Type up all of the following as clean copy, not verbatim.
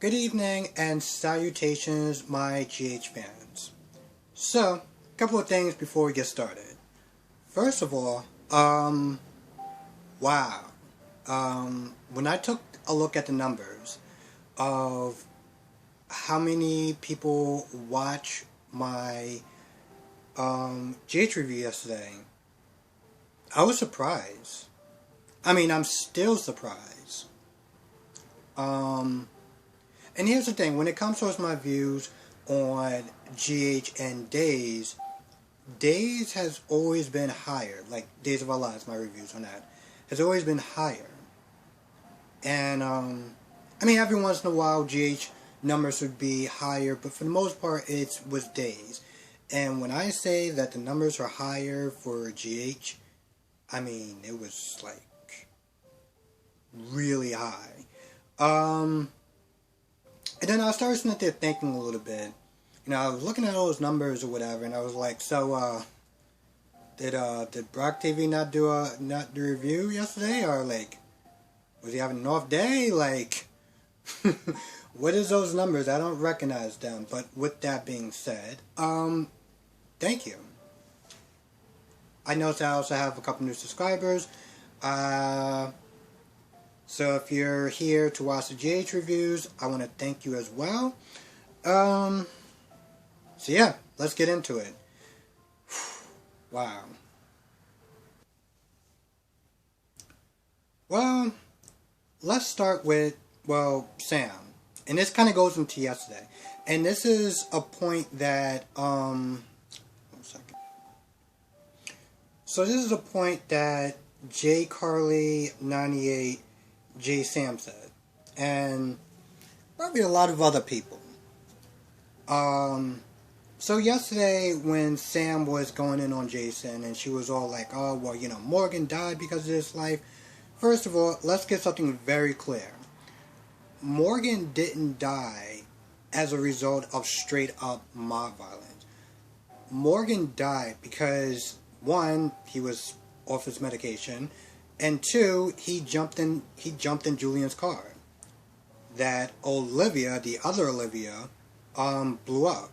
Good evening and salutations, my GH fans. So, a couple of things before we get started. First of all, wow. When I took a look at the numbers of how many people watch my GH review yesterday, I was surprised. I'm still surprised. And here's the thing, when it comes towards my views on GH and Days has always been higher. Like Days of Our Lives, my reviews on that has always been higher. And every once in a while GH numbers would be higher, but for the most part it was Days. And when I say that the numbers are higher for GH, it was like really high. And then I started sitting there thinking a little bit. I was looking at all those numbers or whatever, and I was like, so, did Brock TV not do review yesterday, or like, was he having an off day? Like, what is those numbers? I don't recognize them. But with that being said, thank you. I noticed I also have a couple new subscribers. So if you're here to watch the GH reviews, I want to thank you as well. So yeah, let's get into it. Wow. Well, let's start with, Sam. And this kind of goes into yesterday. And this is a point that, one second. So this is a point that J. Carly 98 J. Sam said, and probably a lot of other people. So yesterday when Sam was going in on Jason and she was all like, oh, well, Morgan died because of this life. First of all, let's get something very clear. Morgan didn't die as a result of straight up mob violence. Morgan died because, one, he was off his medication, and two, he jumped in Julian's car. That Olivia, the other Olivia, blew up.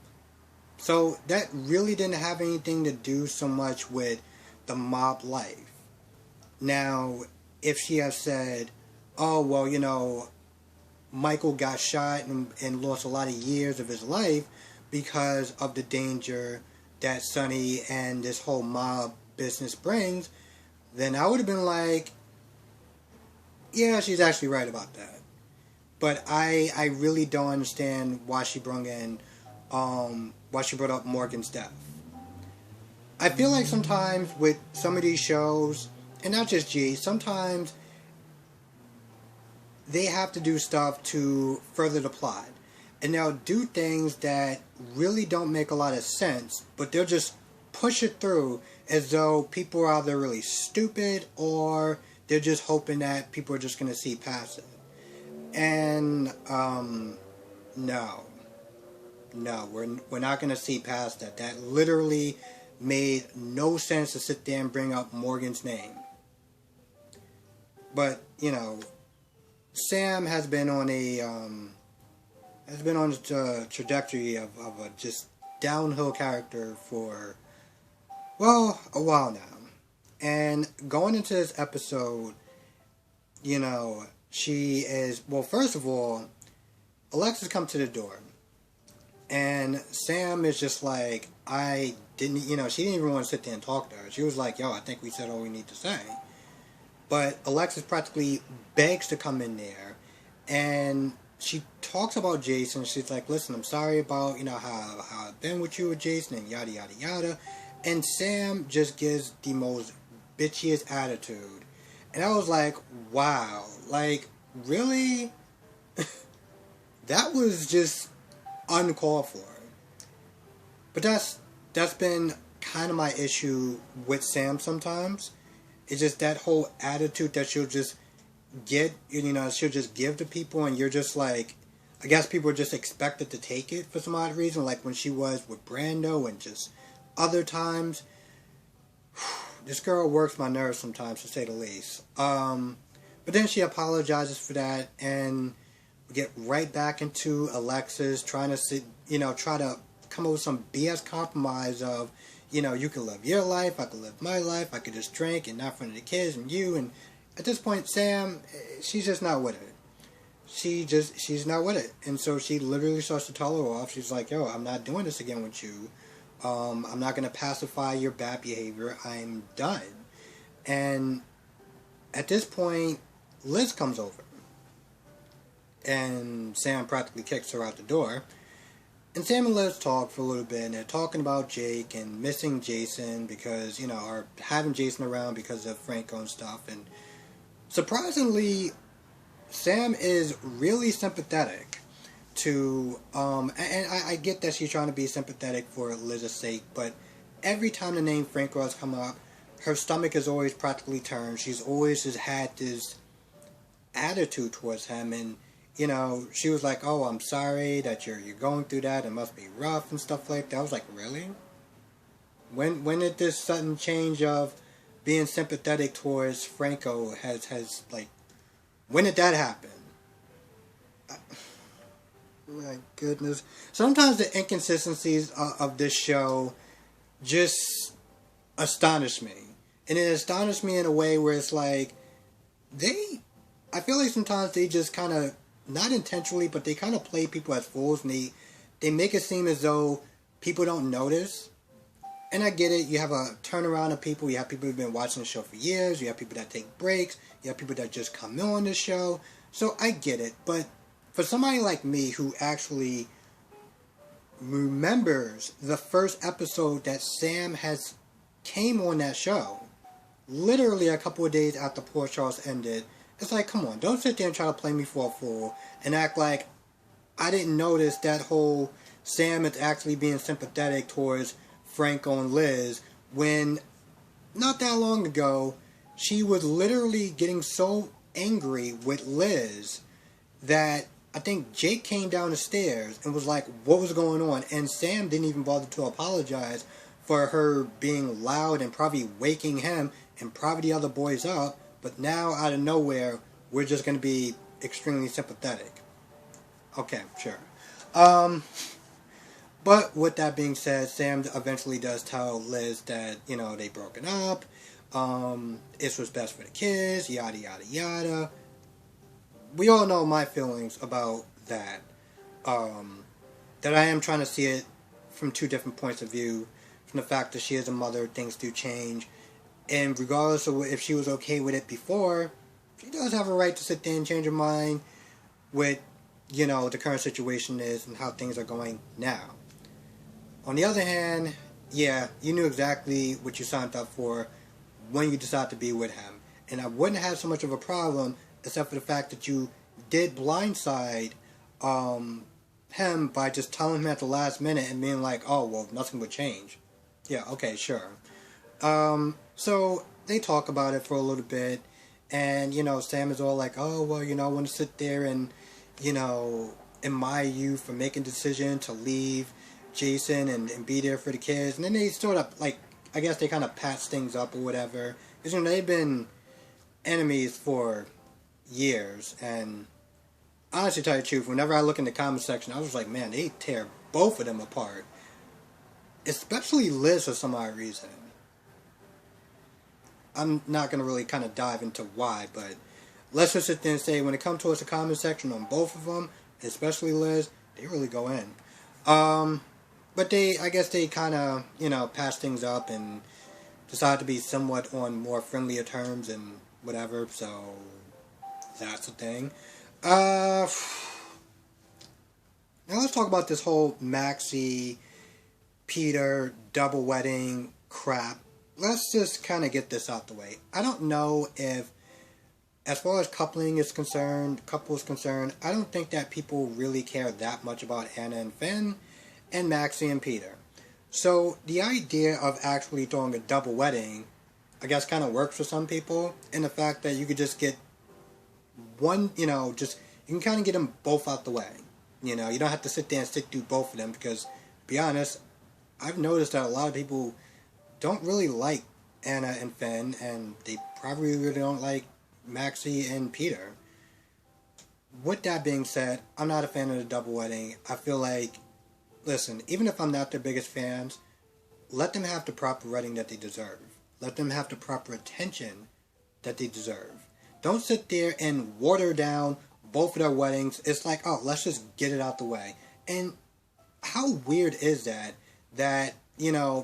So that really didn't have anything to do so much with the mob life. Now, if she had said, oh, well, Michael got shot and lost a lot of years of his life because of the danger that Sonny and this whole mob business brings, then I would have been like, yeah, she's actually right about that. But I really don't understand why she brought up Morgan's death. I feel like sometimes with some of these shows, and not just G, sometimes they have to do stuff to further the plot. And they'll do things that really don't make a lot of sense, but they'll just push it through as though people are either really stupid or they're just hoping that people are just going to see past it. And, no, we're not going to see past that. That literally made no sense to sit there and bring up Morgan's name. But, Sam has been on a trajectory of a just downhill character for, a while now. And going into this episode, she is, first of all, Alexis come to the door. And Sam is just like, she didn't even want to sit there and talk to her. She was like, yo, I think we said all we need to say. But Alexis practically begs to come in there. And she talks about Jason. She's like, listen, I'm sorry about, how I've been with you with Jason and yada, yada, yada. And Sam just gives the most bitchiest attitude. And I was like, wow. Like, really? That was just uncalled for. But that's been kind of my issue with Sam sometimes. It's just that whole attitude that she'll just get, she'll just give to people, and you're just like, I guess people are just expected to take it for some odd reason, like when she was with Brando and just other times. This girl works my nerves sometimes, to say the least. But then she apologizes for that, and get right back into Alexis, trying to sit, try to come up with some BS compromise of, you can live your life, I can live my life, I could just drink and not in front of the kids and you. And at this point, Sam, she's just not with it. She's not with it. And so she literally starts to tell her off. She's like, yo, I'm not doing this again with you. I'm not going to pacify your bad behavior. I'm done. And at this point, Liz comes over. And Sam practically kicks her out the door. And Sam and Liz talk for a little bit, and they're talking about Jake and missing Jason because, or having Jason around because of Franco and stuff. And surprisingly, Sam is really sympathetic to, and I get that she's trying to be sympathetic for Liz's sake, but every time the name Franco has come up, her stomach is always practically turned. She's always just had this attitude towards him, and she was like, oh, I'm sorry that you're going through that. It must be rough and stuff like that. I was like, really? When did this sudden change of being sympathetic towards Franco has when did that happen? My goodness. Sometimes the inconsistencies of this show just astonish me. And it astonished me in a way where it's like, I feel like sometimes they just kind of, not intentionally, but they kind of play people as fools, and they make it seem as though people don't notice. And I get it, you have a turnaround of people, you have people who've been watching the show for years, you have people that take breaks, you have people that just come on the show, so I get it. But for somebody like me who actually remembers the first episode that Sam has came on that show, literally a couple of days after Port Charles ended, it's like, come on, don't sit there and try to play me for a fool and act like I didn't notice that whole Sam is actually being sympathetic towards Franco and Liz when not that long ago she was literally getting so angry with Liz that I think Jake came down the stairs and was like, what was going on? And Sam didn't even bother to apologize for her being loud and probably waking him and probably the other boys up. But now, out of nowhere, we're just going to be extremely sympathetic. Okay, sure. But with that being said, Sam eventually does tell Liz that, they broken up. It's what's best for the kids, yada, yada, yada. We all know my feelings about that. That I am trying to see it from two different points of view. From the fact that she is a mother, things do change. And regardless of if she was okay with it before, she does have a right to sit there and change her mind with, the current situation is and how things are going now. On the other hand, yeah, you knew exactly what you signed up for when you decided to be with him. And I wouldn't have so much of a problem except for the fact that you did blindside him by just telling him at the last minute and being like, oh, well, nothing would change. Yeah, okay, sure. So they talk about it for a little bit, and, Sam is all like, oh, well, I want to sit there and, admire you for making the decision to leave Jason and be there for the kids. And then they sort of, I guess they kind of patch things up or whatever. Because, they've been enemies for years, and honestly, to tell you the truth, whenever I look in the comment section, I was like, man, they tear both of them apart. Especially Liz for some odd reason. I'm not going to really kind of dive into why, but let's just sit there and say when it comes towards the comment section on both of them, especially Liz, they really go in. But I guess they kind of, patch things up and decide to be somewhat on more friendlier terms and whatever, so that's the thing. Now let's talk about this whole Maxie, Peter, double wedding crap. Let's just kind of get this out the way. I don't know if, as far as couples is concerned, I don't think that people really care that much about Anna and Finn and Maxie and Peter. So the idea of actually throwing a double wedding, I guess, kind of works for some people, in the fact that you could just get one, you can kind of get them both out the way. You don't have to sit there and stick through both of them because, to be honest, I've noticed that a lot of people don't really like Anna and Finn, and they probably really don't like Maxie and Peter. with that being said, I'm not a fan of the double wedding. I feel like, listen, even if I'm not their biggest fans, let them have the proper wedding that they deserve. Let them have the proper attention that they deserve. Don't sit there and water down both of their weddings. It's like, oh, let's just get it out the way. And how weird is that? That,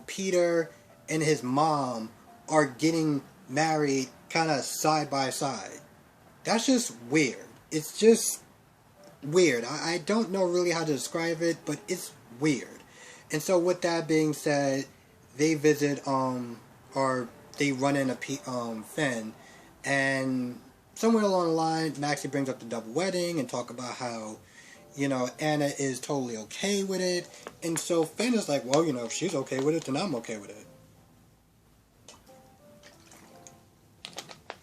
Peter and his mom are getting married kind of side by side. That's just weird. It's just weird. I don't know really how to describe it, but it's weird. And so with that being said, they visit, or they run into Finn, and somewhere along the line, Maxie brings up the double wedding and talk about how, Anna is totally okay with it. And so Finn is like, well, if she's okay with it, then I'm okay with it.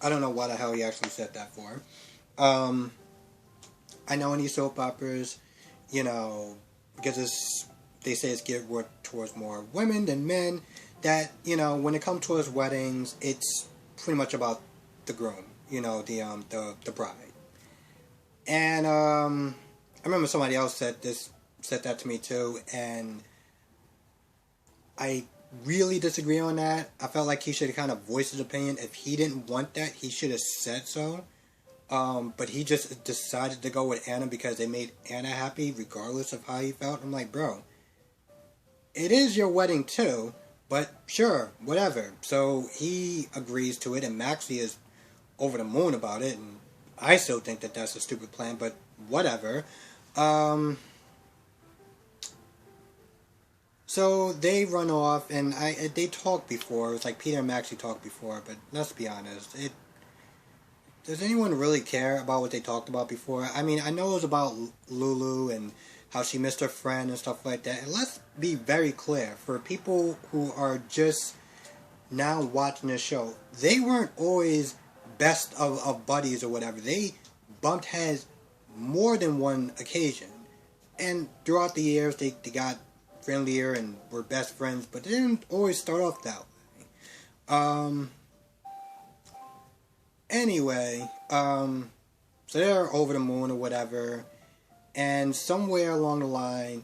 I don't know why the hell he actually said that for. I know in these soap operas, because they say it's geared towards more women than men, that, when it comes towards weddings, it's pretty much about the groom, the bride. And I remember somebody else said that to me too, and I really disagree on that. I felt like he should have kind of voiced his opinion. If he didn't want that, he should have said so. But he just decided to go with Anna because they made Anna happy regardless of how he felt. I'm like, bro, it is your wedding too, but sure, whatever. So he agrees to it, and Maxie is over the moon about it, and I still think that that's a stupid plan, but whatever. So they run off, and they talked before. It was like Peter and Maxie talked before, but let's be honest. Does anyone really care about what they talked about before? I mean, I know it was about Lulu and how she missed her friend and stuff like that. And let's be very clear. For people who are just now watching this show, they weren't always best of buddies or whatever. They bumped heads more than one occasion. And throughout the years, they got friendlier and were best friends, but they didn't always start off that way. Anyway, so they're over the moon or whatever, and somewhere along the line,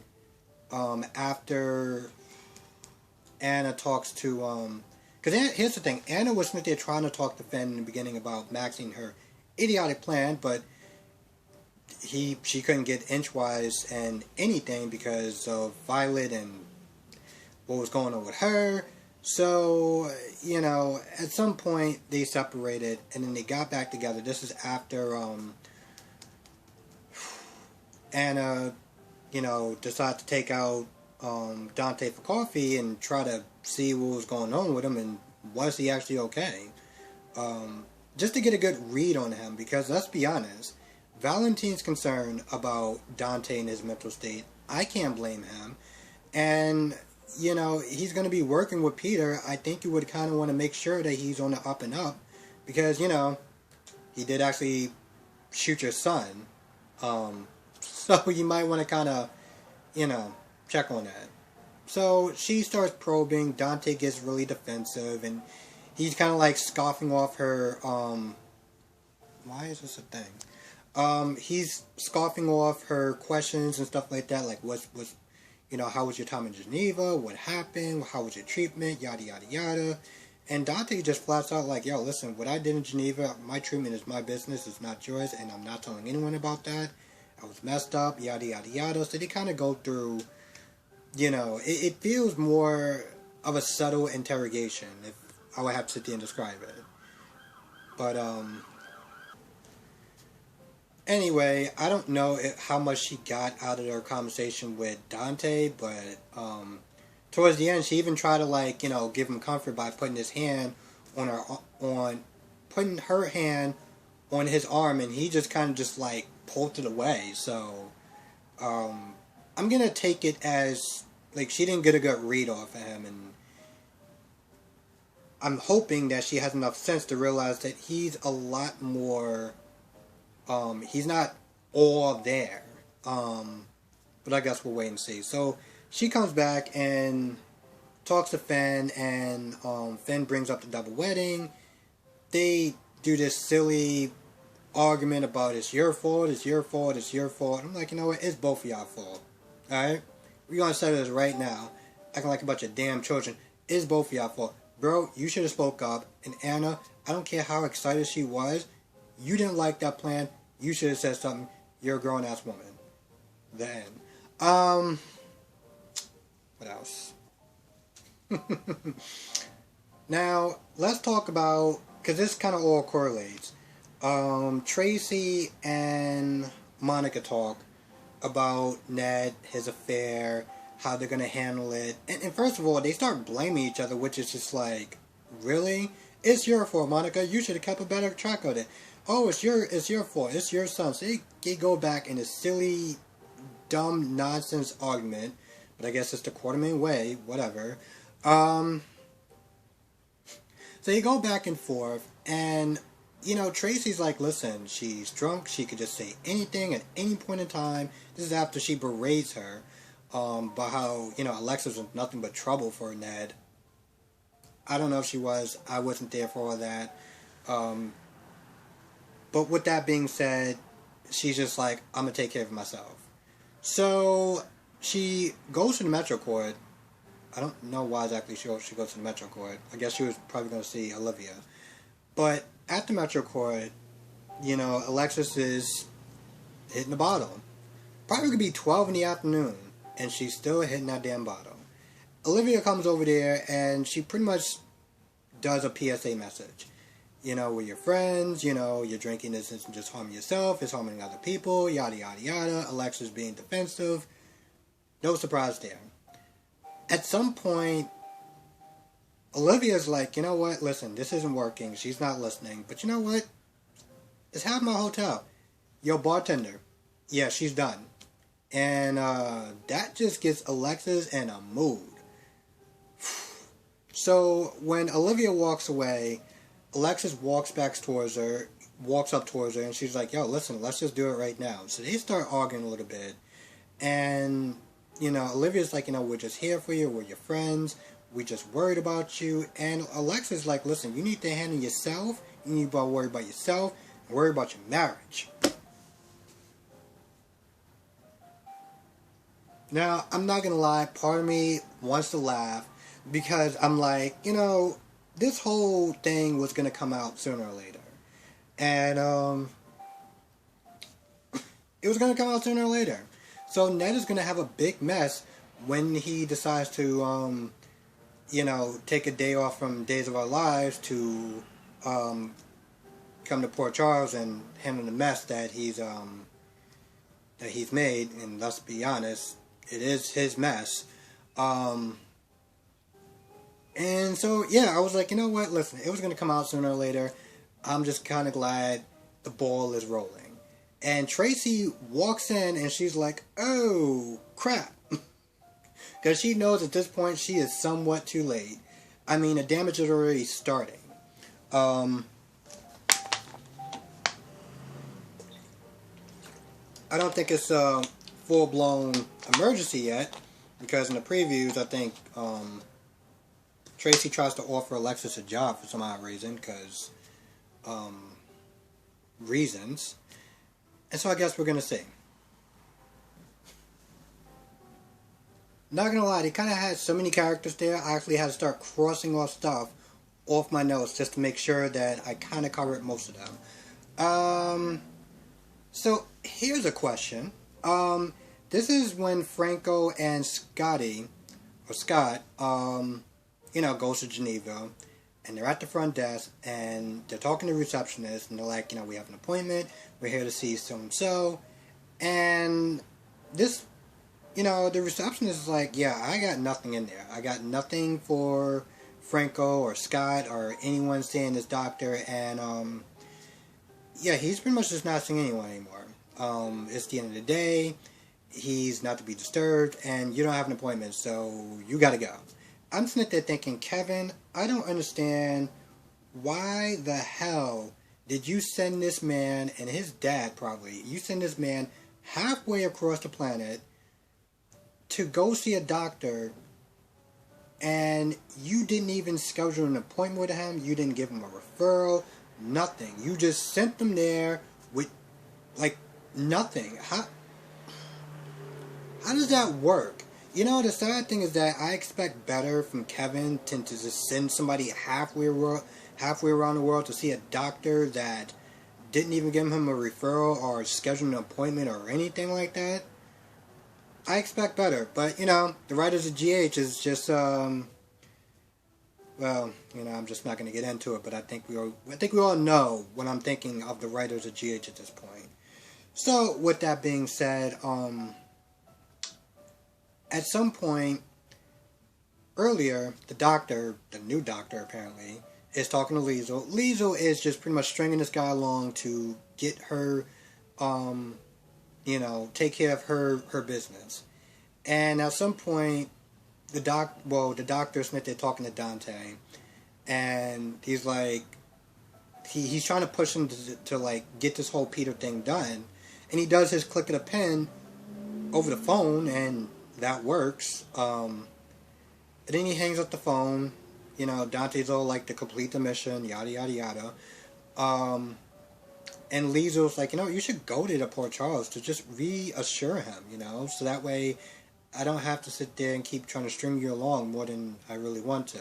after Anna talks to, because here's the thing, Anna was sitting there trying to talk to Finn in the beginning about Maxie and her idiotic plan, but she couldn't get inchwise and anything because of Violet and what was going on with her. So, at some point they separated and then they got back together. This is after Anna, decided to take out Dante for coffee and try to see what was going on with him and was he actually okay. Just to get a good read on him, because let's be honest, Valentine's concerned about Dante and his mental state. I can't blame him. And, he's going to be working with Peter. I think you would kind of want to make sure that he's on the up and up. Because, he did actually shoot your son. So you might want to kind of, check on that. So she starts probing. Dante gets really defensive. And he's kind of like scoffing off her, why is this a thing? He's scoffing off her questions and stuff like that, like how was your time in Geneva, what happened, how was your treatment, yada yada yada. And Dante just flats out like, yo, listen, what I did in Geneva, my treatment is my business, it's not yours, and I'm not telling anyone about that. I was messed up, yada yada yada. So they kind of go through, it feels more of a subtle interrogation, if I would have to sit there and describe it. But, anyway, I don't know how much she got out of her conversation with Dante, but towards the end, she even tried to give him comfort by putting his hand putting her hand on his arm, and he just kind of pulled it away. So I'm gonna take it as she didn't get a good read off of him, and I'm hoping that she has enough sense to realize that he's a lot more. He's not all there. But I guess we'll wait and see. So she comes back and talks to Finn, and Finn brings up the double wedding. They do this silly argument about it's your fault, it's your fault, it's your fault. I'm like, you know what? It's both of y'all fault. Alright? We're gonna say this right now. Acting like a bunch of damn children. It's both of y'all fault. Bro, you should have spoke up. And Anna, I don't care how excited she was. You didn't like that plan. You should have said something. You're a grown ass woman. Then. What else? Now, let's talk about, because this kind of all correlates. Tracy and Monica talk about Ned, his affair, how they're going to handle it. And first of all, they start blaming each other, which is just like, really? It's your fault, Monica. You should have kept a better track of it. Oh, it's your fault. It's your son. So they go back in a silly, dumb, nonsense argument. But I guess it's the Quartermain way. Whatever. So you go back and forth, and, you know, Tracy's like, listen, she's drunk, she could just say anything at any point in time. This is after she berates her, about how, you know, Alexis was nothing but trouble for Ned. I don't know if she was, I wasn't there for all that. But with that being said, she's just like, I'm gonna take care of myself. So, she goes to the Metro Court. I don't know why exactly she goes to the Metro Court. I guess she was probably going to see Olivia. But at the Metro Court, you know, Alexis is hitting the bottle. Probably could be 12 in the afternoon, and she's still hitting that damn bottle. Olivia comes over there, and she pretty much does a PSA message. You know, with your friends, you know, you're drinking this isn't just harming yourself, it's harming other people, yada, yada, yada. Alexis being defensive. No surprise there. At some point, Olivia's like, you know what, listen, this isn't working. She's not listening. But you know what? It's half my hotel. Yo, bartender. Yeah, she's done. And that just gets Alexis in a mood. So when Olivia walks away, Alexis walks up towards her, and she's like, yo, listen, let's just do it right now. So they start arguing a little bit. And, you know, Olivia's like, you know, we're just here for you, we're your friends, we just worried about you. And Alexis is like, listen, you need to handle yourself, you need to worry about yourself, and worry about your marriage. Now, I'm not gonna lie, part of me wants to laugh, because I'm like, you know, this whole thing was gonna come out sooner or later. And, it was gonna come out sooner or later. So Ned is going to have a big mess when he decides to, you know, take a day off from Days of Our Lives to come to Port Charles and handle the mess that he's made. And let's be honest, it is his mess. And so, yeah, I was like, you know what, listen, it was going to come out sooner or later. I'm just kind of glad the ball is rolling. And Tracy walks in and she's like, oh, crap. Because she knows at this point she is somewhat too late. I mean, the damage is already starting. I don't think it's a full-blown emergency yet. Because in the previews, I think Tracy tries to offer Alexis a job for some odd reason. Because reasons. And so I guess we're going to see. Not going to lie, they kind of had so many characters there, I actually had to start crossing off stuff off my notes just to make sure that I kind of covered most of them. So here's a question. This is when Franco and Scott, you know, goes to Geneva. And they're at the front desk, and they're talking to the receptionist, and they're like, you know, we have an appointment, we're here to see so-and-so, and this, you know, the receptionist is like, yeah, I got nothing in there, I got nothing for Franco, or Scott, or anyone seeing this doctor, and, yeah, he's pretty much just not seeing anyone anymore. It's the end of the day, he's not to be disturbed, and you don't have an appointment, so you gotta go. I'm sitting there thinking, Kevin, I don't understand why the hell did you send this man, and his dad probably, you send this man halfway across the planet to go see a doctor, and you didn't even schedule an appointment with him, you didn't give him a referral, nothing. You just sent him there Like, nothing. How does that work? You know, the sad thing is that I expect better from Kevin to just send somebody halfway around the world to see a doctor that didn't even give him a referral or schedule an appointment or anything like that. I expect better, but you know, the writers of GH is just well, you know, I'm just not going to get into it, but I think we all know what I'm thinking of the writers of GH at this point. So, with that being said, at some point earlier, the new doctor apparently, is talking to Liesl. Liesl is just pretty much stringing this guy along to get her, you know, take care of her business. And at some point, the doctor Smith, they're talking to Dante, and he's like, he's trying to push him to like get this whole Peter thing done, and he does his click of the pen over the phone, and that works. And then he hangs up the phone. You know, Dante's all like to complete the mission, yada yada yada. And Liesl's like, you know, you should go to the Port Charles to just reassure him, you know, so that way I don't have to sit there and keep trying to string you along more than I really want to.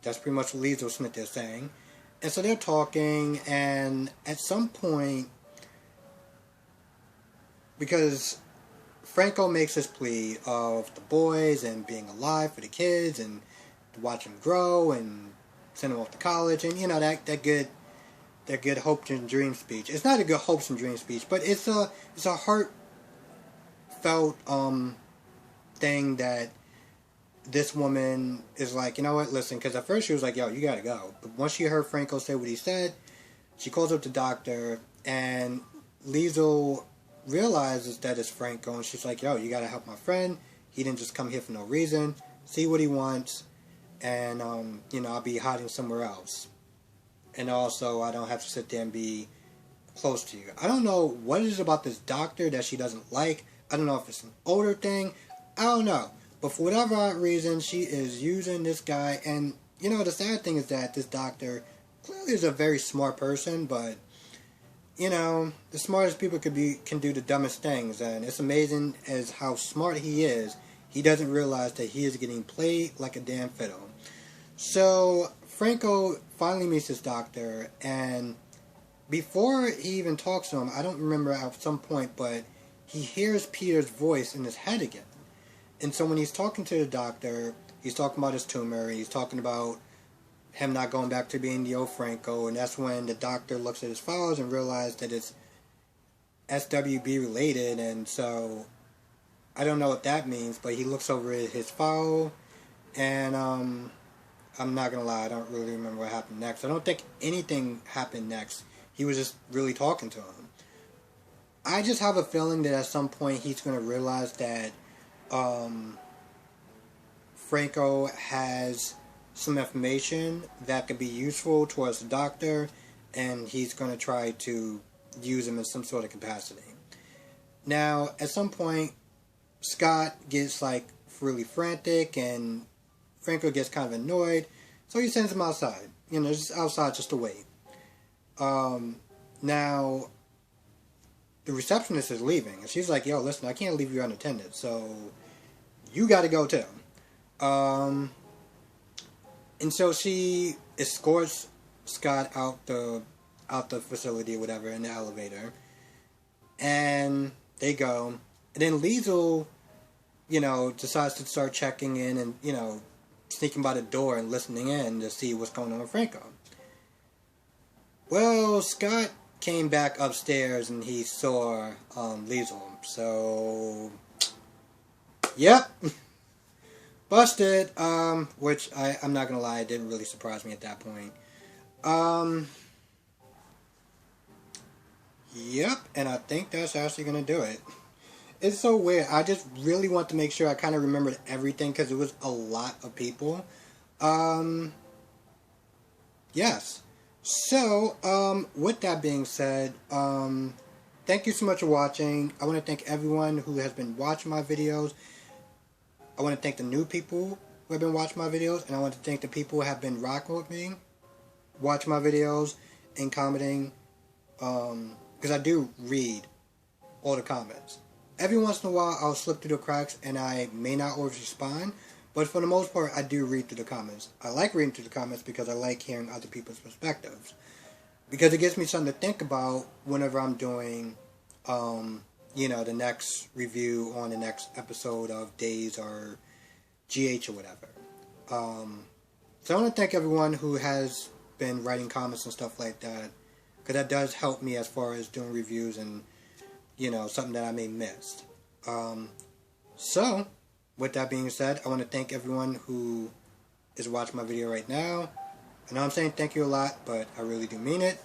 That's pretty much what Liesl Smith is saying. And so they're talking, and at some point, because Franco makes his plea of the boys and being alive for the kids and to watch them grow and send them off to college, and you know, that good hopes and dreams speech. It's not a good hopes and dreams speech, but it's a heartfelt thing that this woman is like, you know what, listen, because at first she was like, yo, you gotta go. But once she heard Franco say what he said, she calls up the doctor, and Liesl realizes that it's Franco, and she's like, yo, you gotta help my friend. He didn't just come here for no reason. See what he wants, and, you know, I'll be hiding somewhere else. And also, I don't have to sit there and be close to you. I don't know what it is about this doctor that she doesn't like. I don't know if it's an older thing. I don't know. But for whatever reason, she is using this guy. And, you know, the sad thing is that this doctor clearly is a very smart person. But, you know, the smartest people can do the dumbest things. And it's amazing as how smart he is. He doesn't realize that he is getting played like a damn fiddle. So Franco finally meets his doctor, and before he even talks to him, I don't remember at some point, but he hears Peter's voice in his head again. And so when he's talking to the doctor, he's talking about his tumor, he's talking about him not going back to being the old Franco, and that's when the doctor looks at his files and realizes that it's SWB related, and so I don't know what that means, but he looks over his file, and I'm not going to lie, I don't really remember what happened next. I don't think anything happened next. He was just really talking to him. I just have a feeling that at some point he's going to realize that Franco has some information that could be useful towards the doctor, and he's going to try to use him in some sort of capacity. Now, at some point, Scott gets like really frantic, and Franco gets kind of annoyed, so he sends him outside. You know, just outside just to wait. Now, the receptionist is leaving, and she's like, yo, listen, I can't leave you unattended, so you gotta go too. And so she escorts Scott out the facility or whatever in the elevator, and they go, and then Liesl, you know, decides to start checking in and, you know, sneaking by the door and listening in to see what's going on with Franco. Well, Scott came back upstairs and he saw Liesl. So, yep. Busted. Which, I'm not going to lie, it didn't really surprise me at that point. Yep, and I think that's actually going to do it. It's so weird. I just really want to make sure I kind of remembered everything because it was a lot of people. Yes. So, with that being said, thank you so much for watching. I want to thank everyone who has been watching my videos. I want to thank the new people who have been watching my videos. And I want to thank the people who have been rocking with me, watching my videos, and commenting, because I do read all the comments. Every once in a while, I'll slip through the cracks, and I may not always respond. But for the most part, I do read through the comments. I like reading through the comments because I like hearing other people's perspectives. Because it gives me something to think about whenever I'm doing, the next review on the next episode of Days or GH or whatever. So I want to thank everyone who has been writing comments and stuff like that. Because that does help me as far as doing reviews and, something that I may miss. So, with that being said, I want to thank everyone who is watching my video right now. I know I'm saying thank you a lot, but I really do mean it.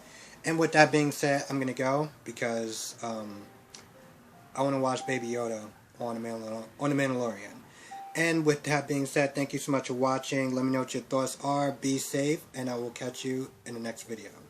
And with that being said, I'm going to go because I want to watch Baby Yoda on the Mandalorian. And with that being said, thank you so much for watching. Let me know what your thoughts are. Be safe, and I will catch you in the next video.